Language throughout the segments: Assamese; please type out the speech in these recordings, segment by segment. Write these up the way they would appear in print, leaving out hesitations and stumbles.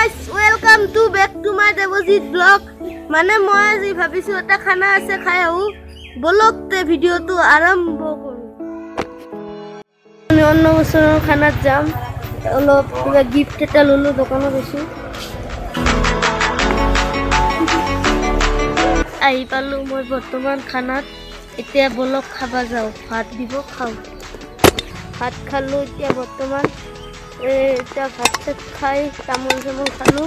guys, welcome to back to my Devojit vlog. মানে মই আজি ভাবিছো এটা খানা আছে খাই আহো বলকতে ভিডিওটো আৰম্ভ কৰো আমি অন্য বছৰৰ খানাত যাম অলপ কিবা গিফট এটা ললো দোকানত গৈছো আহি পালো মই বৰ্তমান খানাত এতিয়া বলক খাবা যাও ভাত দিব খাও ভাত খালো এতিয়া বৰ্তমান এটা ভাত খাই তামোল জামুল খালো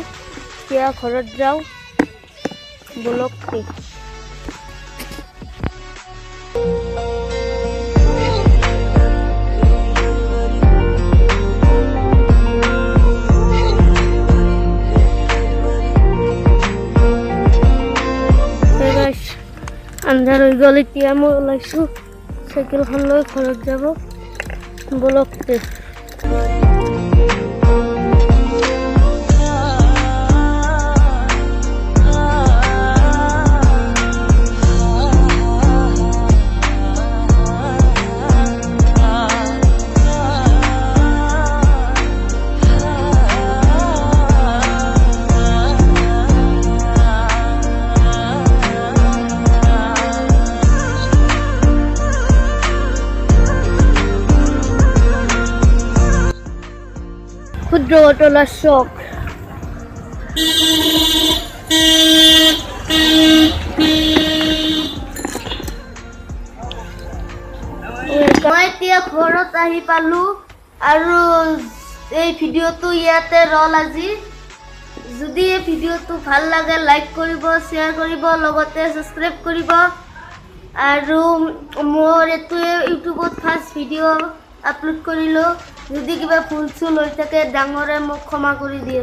এতিয়া ঘৰত যাও বলক কে अंधार हो गल इतना मैं ओलाइसो साइकेलखन লৈ ঘৰত যাব বলকতে ক্ষুদ্ৰ ঘটনাৰ শখ মই এতিয়া ঘৰত আহি পালো আৰু এই ভিডিওটো ইয়াতে ৰল আজি যদি এই ভিডিওটো ভাল লাগে লাইক কৰিব শেয়াৰ কৰিব লগতে সাবস্ক্ৰাইব কৰিব আৰু মোৰ এটো ইউটিউবত ফাৰ্স্ট ভিডিও আপলোড কৰিলো যদি কিবা ভুল চুল হৈ থাকে ডাঙৰে মোক ক্ষমা কৰি দিয়ে